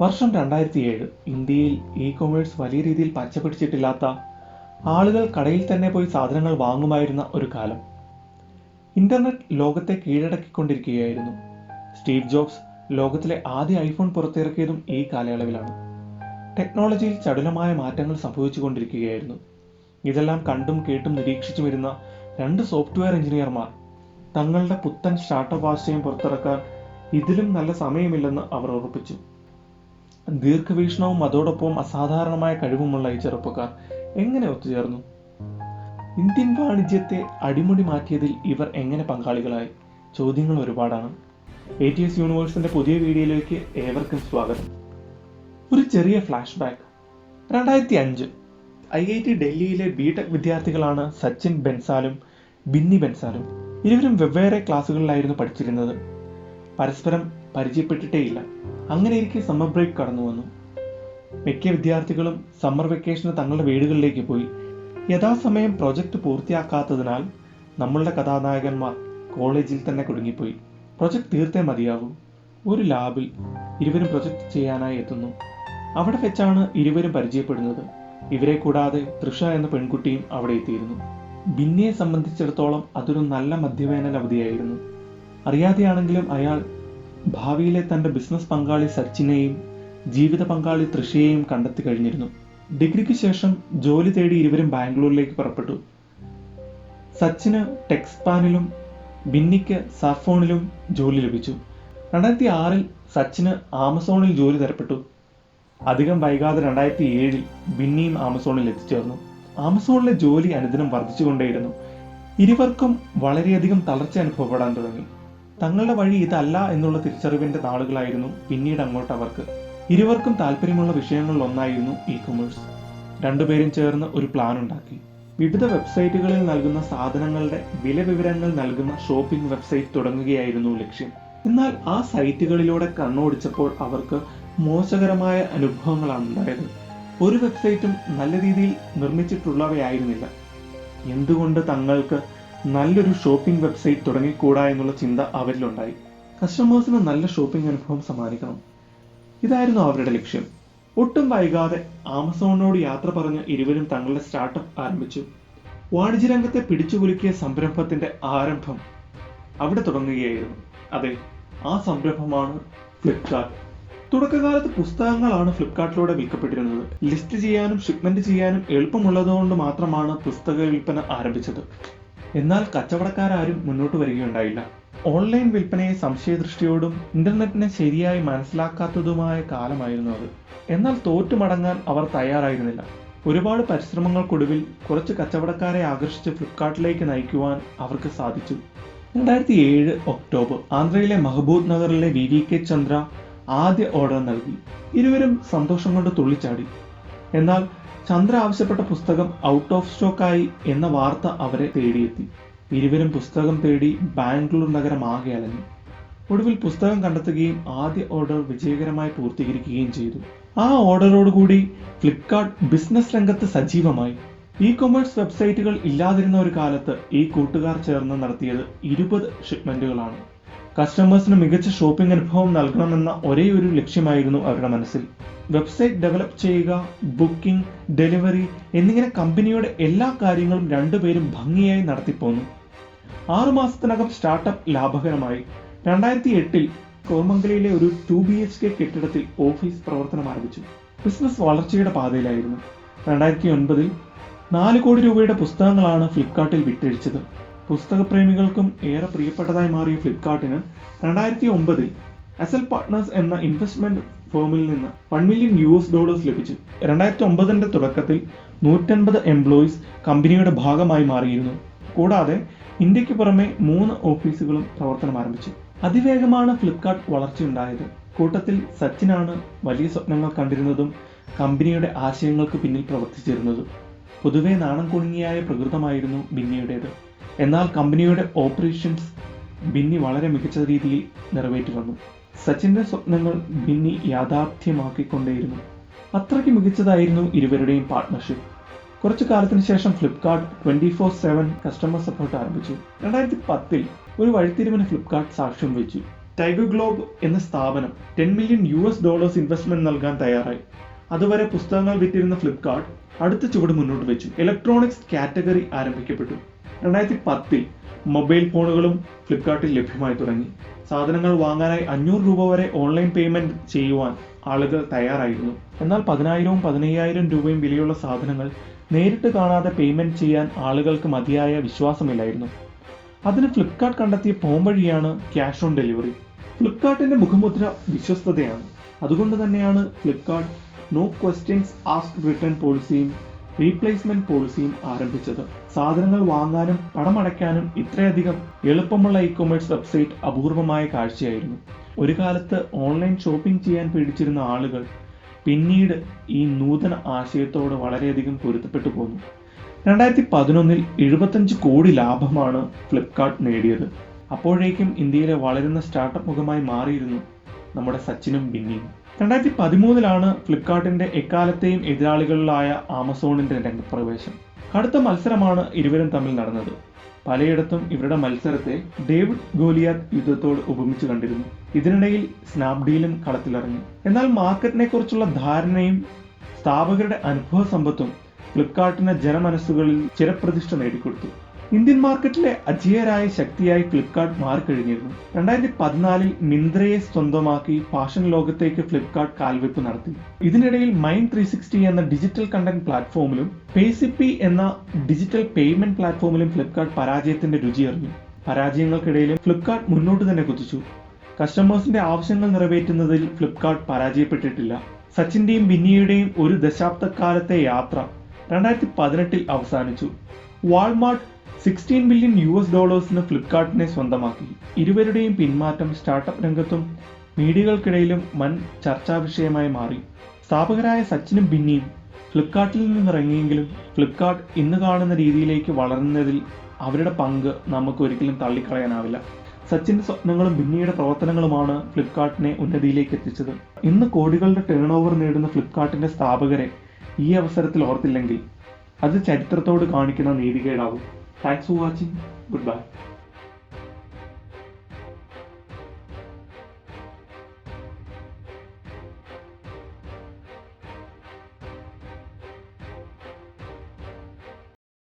വർഷം 2007. ഇന്ത്യയിൽ കൊമേഴ്സ് വലിയ രീതിയിൽ പച്ചപിടിച്ചിട്ടില്ലാത്ത, ആളുകൾ കടയിൽ തന്നെ പോയി സാധനങ്ങൾ വാങ്ങുമായിരുന്ന ഒരു കാലം. ഇന്റർനെറ്റ് ലോകത്തെ കീഴടക്കിക്കൊണ്ടിരിക്കുകയായിരുന്നു. സ്റ്റീവ് ജോബ്സ് ലോകത്തിലെ ആദ്യ ഐഫോൺ പുറത്തിറക്കിയതും ഈ കാലയളവിലാണ്. ടെക്നോളജിയിൽ ചടുലമായ മാറ്റങ്ങൾ സംഭവിച്ചുകൊണ്ടിരിക്കുകയായിരുന്നു. ഇതെല്ലാം കണ്ടും കേട്ടും നിരീക്ഷിച്ചു വരുന്ന രണ്ട് സോഫ്റ്റ്വെയർ എഞ്ചിനീയർമാർ തങ്ങളുടെ പുത്തൻ സ്റ്റാർട്ടപ്പ് ആശയം പുറത്തിറക്കാൻ ഇതിലും നല്ല സമയമില്ലെന്ന് അവർ ഉറപ്പിച്ചു. ദീർഘവീക്ഷണവും അതോടൊപ്പം അസാധാരണമായ കഴിവുമുള്ള ഈ ചെറുപ്പക്കാർ എങ്ങനെ ഒത്തുചേർന്നു? ഇന്ത്യൻ വാണിജ്യത്തെ അടിമുടി മാറ്റിയതിൽ ഇവർ എങ്ങനെ പങ്കാളികളായി? ചോദ്യങ്ങൾ ഒരുപാടാണ്. ATS യൂണിവേഴ്സിന്റെ പുതിയ വീഡിയോയിലേക്ക് ഏവർക്കും സ്വാഗതം. ഒരു ചെറിയ ഫ്ലാഷ് ബാക്ക്. 2005 IIT ഡൽഹിയിലെ ബിടെക് വിദ്യാർത്ഥികളാണ് സച്ചിൻ ബൻസാലും ബിന്നി ബൻസാലും. ഇരുവരും വെവ്വേറെ ക്ലാസ്സുകളിലായിരുന്നു പഠിച്ചിരുന്നത്. പരസ്പരം പരിചയപ്പെട്ടിട്ടേയില്ല. അങ്ങനെയിരിക്കെ സമ്മർ ബ്രേക്ക് കടന്നു വന്നു. മിക്ക വിദ്യാർത്ഥികളും സമ്മർ വെക്കേഷന് തങ്ങളുടെ വീടുകളിലേക്ക് പോയി. യഥാസമയം പ്രൊജക്ട് പൂർത്തിയാക്കാത്തതിനാൽ നമ്മളുടെ കഥാനായകന്മാർ കോളേജിൽ തന്നെ കുടുങ്ങിപ്പോയി. പ്രൊജക്ട് തീർത്തേ മതിയാവും. ഒരു ലാബിൽ ഇരുവരും പ്രൊജക്ട് ചെയ്യാനായി എത്തുന്നു. അവിടെ വെച്ചാണ് ഇരുവരും പരിചയപ്പെടുന്നത്. ഇവരെ കൂടാതെ തൃഷ എന്ന പെൺകുട്ടിയും അവിടെ എത്തിയിരുന്നു. ബിന്നിയെ സംബന്ധിച്ചിടത്തോളം അതൊരു നല്ല മധ്യവേനൽ അവധിയായിരുന്നു. അറിയാതെയാണെങ്കിലും അയാൾ ഭാവിയിലെ തന്റെ ബിസിനസ് പങ്കാളി സച്ചിനെയും ജീവിത പങ്കാളി തൃഷയെയും കണ്ടെത്തി കഴിഞ്ഞിരുന്നു. ഡിഗ്രിക്ക് ശേഷം ജോലി തേടി ഇരുവരും ബാംഗ്ലൂരിലേക്ക് പുറപ്പെട്ടു. സച്ചിന് ടെക്സ്പാനിലും ബിന്നിക്ക് സർഫോണിലും ജോലി ലഭിച്ചു. 2006 സച്ചിന് ആമസോണിൽ ജോലി തരപ്പെട്ടു. അധികം വൈകാതെ 2007 ബിന്നിയും ആമസോണിൽ എത്തിച്ചേർന്നു. ആമസോണിലെ ജോലി അനുദിനം വർദ്ധിച്ചുകൊണ്ടേയിരുന്നു. ഇരുവർക്കും വളരെയധികം തളർച്ച അനുഭവപ്പെടാൻ തുടങ്ങി. തങ്ങളുടെ വഴി ഇതല്ല എന്നുള്ള തിരിച്ചറിവിന്റെ നാളുകളായിരുന്നു പിന്നീട് അങ്ങോട്ട് അവർക്ക്. ഇരുവർക്കും താല്പര്യമുള്ള വിഷയങ്ങളിൽ ഒന്നായിരുന്നു കൊമേഴ്സ്. രണ്ടുപേരും ചേർന്ന് ഒരു പ്ലാൻ ഉണ്ടാക്കി. വിവിധ വെബ്സൈറ്റുകളിൽ നൽകുന്ന സാധനങ്ങളുടെ വില വിവരങ്ങൾ നൽകുന്ന ഷോപ്പിംഗ് വെബ്സൈറ്റ് തുടങ്ങുകയായിരുന്നു ലക്ഷ്യം. എന്നാൽ ആ സൈറ്റുകളിലൂടെ കണ്ണോടിച്ചപ്പോൾ അവർക്ക് മോശകരമായ അനുഭവങ്ങളാണ് ഉണ്ടായത്. ഒരു വെബ്സൈറ്റും നല്ല രീതിയിൽ നിർമ്മിച്ചിട്ടുള്ളവയായിരുന്നില്ല. എന്തുകൊണ്ട് തങ്ങൾക്ക് നല്ലൊരു ഷോപ്പിംഗ് വെബ്സൈറ്റ് തുടങ്ങിക്കൂടാ എന്നുള്ള ചിന്ത അവരിലുണ്ടായി. കസ്റ്റമേഴ്സിന് നല്ല ഷോപ്പിംഗ് അനുഭവം സമ്മാനിക്കണം. ഇതായിരുന്നു അവരുടെ ലക്ഷ്യം. ഒട്ടും വൈകാതെ ആമസോണിനോട് യാത്ര പറഞ്ഞ് ഇരുവരും തങ്ങളുടെ സ്റ്റാർട്ടപ്പ് ആരംഭിച്ചു. വാണിജ്യരംഗത്തെ പിടിച്ചുകുലുക്കിയ സംരംഭത്തിന്റെ ആരംഭം അവിടെ തുടങ്ങുകയായിരുന്നു. അതെ, ആ സംരംഭമാണ് ഫ്ലിപ്കാർട്ട്. തുടക്കകാലത്ത് പുസ്തകങ്ങളാണ് ഫ്ലിപ്കാർട്ടിലൂടെ വിൽക്കപ്പെട്ടിരുന്നത്. ലിസ്റ്റ് ചെയ്യാനും ഷിപ്മെന്റ് ചെയ്യാനും എളുപ്പമുള്ളതുകൊണ്ട് മാത്രമാണ് പുസ്തക വിൽപ്പന ആരംഭിച്ചത്. എന്നാൽ കച്ചവടക്കാരും മുന്നോട്ട് വരികയുണ്ടായില്ല. ഓൺലൈൻ വിൽപ്പനയെ സംശയദൃഷ്ടിയോടും ഇന്റർനെറ്റിനെ ശരിയായി മനസ്സിലാക്കാത്തതുമായ കാലമായിരുന്നു അത്. എന്നാൽ തോറ്റുമടങ്ങാൻ അവർ തയ്യാറായിരുന്നില്ല. ഒരുപാട് പരിശ്രമങ്ങൾക്കൊടുവിൽ കുറച്ച് കച്ചവടക്കാരെ ആകർഷിച്ച് ഫ്ലിപ്കാർട്ടിലേക്ക് നയിക്കുവാൻ അവർക്ക് സാധിച്ചു. 2007 ഒക്ടോബർ ആന്ധ്രയിലെ മഹബൂബ് നഗറിലെ VVK ചന്ദ്ര ആദ്യ ഓർഡർ നൽകി. ഇരുവരും സന്തോഷം കൊണ്ട് തുള്ളിച്ചാടി. എന്നാൽ ചന്ദ്ര ആവശ്യപ്പെട്ട പുസ്തകം ഔട്ട് ഓഫ് സ്റ്റോക്കായി എന്ന വാർത്ത അവരെ തേടിയെത്തി. ഇരുവരും പുസ്തകം തേടി ബാംഗ്ലൂർ നഗരം ആകെ അലഞ്ഞു. ഒടുവിൽ പുസ്തകം കണ്ടെത്തുകയും ആദ്യ ഓർഡർ വിജയകരമായി പൂർത്തീകരിക്കുകയും ചെയ്തു. ആ ഓർഡറോടുകൂടി ഫ്ലിപ്കാർട്ട് ബിസിനസ് രംഗത്ത് സജീവമായി. കൊമേഴ്സ് വെബ്സൈറ്റുകൾ ഇല്ലാതിരുന്ന ഒരു കാലത്ത് ഈ കൂട്ടുകാർ ചേർന്ന് നടത്തിയത് 20 ഷിപ്മെന്റുകളാണ്. കസ്റ്റമേഴ്സിന് മികച്ച ഷോപ്പിംഗ് അനുഭവം നൽകണമെന്ന ഒരേ ഒരു ലക്ഷ്യമായിരുന്നു അവരുടെ മനസ്സിൽ. വെബ്സൈറ്റ് ഡെവലപ്പ് ചെയ്യുക, ബുക്കിംഗ്, ഡെലിവറി എന്നിങ്ങനെ കമ്പനിയുടെ എല്ലാ കാര്യങ്ങളും രണ്ടുപേരും ഭംഗിയായി നടത്തിപ്പോന്നു. 6 മാസത്തിനകം സ്റ്റാർട്ടപ്പ് ലാഭകരമായി. 2008 കോർമംഗലയിലെ ഒരു 2 BHK കെട്ടിടത്തിൽ ഓഫീസ് പ്രവർത്തനം ആരംഭിച്ചു. ബിസിനസ് വളർച്ചയുടെ പാതയിലായിരുന്നു. 2009 4 കോടി രൂപയുടെ പുസ്തകങ്ങളാണ് ഫ്ലിപ്കാർട്ടിൽ വിറ്റഴിച്ചത്. പുസ്തകപ്രേമികൾക്കും ഏറെ പ്രിയപ്പെട്ടതായി മാറിയ ഫ്ലിപ്കാർട്ടിന് 2009 അസൽ പാർട്ട്നേഴ്സ് എന്ന ഇൻവെസ്റ്റ്മെന്റ് ഫേമിൽ നിന്ന് $1 മില്യൺ ലഭിച്ചു. 2009 തുടക്കത്തിൽ 150 എംപ്ലോയീസ് കമ്പനിയുടെ ഭാഗമായി മാറിയിരുന്നു. കൂടാതെ ഇന്ത്യക്ക് പുറമെ 3 ഓഫീസുകളും പ്രവർത്തനം ആരംഭിച്ചു. അതിവേഗമാണ് ഫ്ലിപ്കാർട്ട് വളർച്ചയുണ്ടായത്. കൂട്ടത്തിൽ സച്ചിനാണ് വലിയ സ്വപ്നങ്ങൾ കണ്ടിരുന്നതും കമ്പനിയുടെ ആശയങ്ങൾക്ക് പിന്നിൽ പ്രവർത്തിച്ചിരുന്നതും. പൊതുവെ നാണം കുണുങ്ങിയായ പ്രകൃതമായിരുന്നു ബിന്നിയുടേത്. എന്നാൽ കമ്പനിയുടെ ഓപ്പറേഷൻസ് ബിന്നി വളരെ മികച്ച രീതിയിൽ നിറവേറ്റി വന്നു. സച്ചിന്റെ സ്വപ്നങ്ങൾ ബിന്നി യാഥാർത്ഥ്യമാക്കിക്കൊണ്ടേയിരുന്നു. അത്രയ്ക്ക് മികച്ചതായിരുന്നു ഇരുവരുടെയും പാർട്ട്ണർഷിപ്പ്. കുറച്ചു കാലത്തിന് ശേഷം ഫ്ലിപ്കാർട്ട് 24/7 കസ്റ്റമർ സപ്പോർട്ട് ആരംഭിച്ചു. 2010 ഒരു വഴിത്തിരിവിന് ഫ്ലിപ്കാർട്ട് സാക്ഷ്യം വെച്ചു. ടൈഗർ ഗ്ലോബ് എന്ന സ്ഥാപനം $10 മില്യൺ ഇൻവെസ്റ്റ്മെന്റ് നൽകാൻ തയ്യാറായി. അതുവരെ പുസ്തകങ്ങൾ വിറ്റിരുന്ന ഫ്ലിപ്കാർട്ട് അടുത്ത ചുവട് മുന്നോട്ട് വെച്ചു. Electronics category ആരംഭിക്കപ്പെട്ടു. 2010 മൊബൈൽ ഫോണുകളും ഫ്ലിപ്കാർട്ടിൽ ലഭ്യമായി തുടങ്ങി. സാധനങ്ങൾ വാങ്ങാനായി $500 വരെ ഓൺലൈൻ പേയ്മെന്റ് ചെയ്യുവാൻ ആളുകൾ തയ്യാറായിരുന്നു. എന്നാൽ 10,000-വും 15,000 വിലയുള്ള സാധനങ്ങൾ നേരിട്ട് കാണാതെ പേയ്മെന്റ് ചെയ്യാൻ ആളുകൾക്ക് മതിയായ വിശ്വാസമില്ലായിരുന്നു. അതിന് ഫ്ലിപ്കാർട്ട് കണ്ടെത്തിയ പോംവഴിയാണ് ക്യാഷ് ഓൺ ഡെലിവറി. ഫ്ലിപ്കാർട്ടിന്റെ മുഖമുദ്ര വിശ്വസ്തതയാണ്. അതുകൊണ്ട് തന്നെയാണ് Flipkart no questions asked return പോളിസിയും റീപ്ലേസ്മെന്റ് പോളിസിയും ആരംഭിച്ചത്. സാധനങ്ങൾ വാങ്ങാനും പണമടയ്ക്കാനും ഇത്രയധികം എളുപ്പമുള്ള ഇ-കൊമേഴ്സ് വെബ്സൈറ്റ് അപൂർവമായ കാഴ്ചയായിരുന്നു. ഒരു കാലത്ത് ഓൺലൈൻ ഷോപ്പിംഗ് ചെയ്യാൻ പേടിച്ചിരുന്ന ആളുകൾ പിന്നീട് ഈ നൂതന ആശയത്തോട് വളരെയധികം പൊരുത്തപ്പെട്ടു പോന്നു. 2011 75 കോടി ലാഭമാണ് ഫ്ലിപ്കാർട്ട് നേടിയത്. അപ്പോഴേക്കും ഇന്ത്യയിലെ വളരുന്ന സ്റ്റാർട്ടപ്പ് മുഖമായി മാറിയിരുന്നു നമ്മുടെ സച്ചിനും ബിന്നിയും. 2013 ഫ്ലിപ്കാർട്ടിന്റെ എക്കാലത്തെയും എതിരാളികളിലായ ആമസോണിന്റെ രംഗപ്രവേശം. കടുത്ത മത്സരമാണ് ഇരുവരും തമ്മിൽ നടന്നത്. പലയിടത്തും ഇവരുടെ മത്സരത്തെ ഡേവിഡ് ഗോലിയാത്ത് യുദ്ധത്തോട് ഉപമിച്ച് കണ്ടിരുന്നു. ഇതിനിടയിൽ സ്നാപ്ഡീലും കളത്തിലിറങ്ങി. എന്നാൽ മാർക്കറ്റിനെ കുറിച്ചുള്ള ധാരണയും സ്ഥാപകരുടെ അനുഭവ സമ്പത്തും ഫ്ലിപ്കാർട്ടിന് ജനമനസ്സുകളിൽ ചിരപ്രതിഷ്ഠ നേടിക്കൊടുത്തു. ഇന്ത്യൻ മാർക്കറ്റിലെ അജേയരായ ശക്തിയായി ഫ്ലിപ്കാർട്ട് മാറിക്കഴിഞ്ഞിരുന്നു. 2014 മിന്ത്രയെ സ്വന്തമാക്കി ഫാഷൻ ലോകത്തേക്ക് ഫ്ലിപ്കാർട്ട് കാൽവെപ്പ് നടത്തി. ഇതിനിടയിൽ മൈൻഡ് 360 എന്ന ഡിജിറ്റൽ കണ്ടന്റ് പ്ലാറ്റ്ഫോമിലും പേസിപ്പി എന്ന ഡിജിറ്റൽ പേയ്മെന്റ് പ്ലാറ്റ്ഫോമിലും ഫ്ലിപ്കാർട്ട് പരാജയത്തിന്റെ രുചിയറിഞ്ഞു. പരാജയങ്ങൾക്കിടയിലും ഫ്ലിപ്കാർട്ട് മുന്നോട്ട് തന്നെ കുതിച്ചു. കസ്റ്റമേഴ്സിന്റെ ആവശ്യങ്ങൾ നിറവേറ്റുന്നതിൽ ഫ്ലിപ്കാർട്ട് പരാജയപ്പെട്ടിട്ടില്ല. സച്ചിന്റെയും ബിന്നിയുടെയും ഒരു ദശാബ്ദക്കാലത്തെ യാത്ര 2018 അവസാനിച്ചു. വാൾമാർട്ട് $16 ബില്യൺ ഫ്ലിപ്കാർട്ടിനെ സ്വന്തമാക്കി. ഇരുവരുടെയും പിന്മാറ്റം സ്റ്റാർട്ടപ്പ് രംഗത്തും മീഡിയകൾക്കിടയിലും വൻ ചർച്ചാ വിഷയമായി മാറി. സ്ഥാപകരായ സച്ചിനും ബിന്നിയും ഫ്ലിപ്കാർട്ടിൽ നിന്നിറങ്ങിയെങ്കിലും ഫ്ലിപ്കാർട്ട് ഇന്ന് കാണുന്ന രീതിയിലേക്ക് വളർന്നതിൽ അവരുടെ പങ്ക് നമുക്ക് ഒരിക്കലും തള്ളിക്കളയാനാവില്ല. സച്ചിന്റെ സ്വപ്നങ്ങളും ബിന്നിയുടെ പ്രവർത്തനങ്ങളുമാണ് ഫ്ലിപ്കാർട്ടിനെ ഉന്നതിയിലേക്ക് എത്തിച്ചത്. ഇന്ന് കോടികളുടെ ടേൺ ഓവർ നേടുന്ന ഫ്ലിപ്കാർട്ടിന്റെ സ്ഥാപകരെ ഈ അവസരത്തിൽ ഓർത്തില്ലെങ്കിൽ അത് ചരിത്രത്തോട് കാണിക്കുന്ന നീതികേടാവും. Thanks for watching. Goodbye.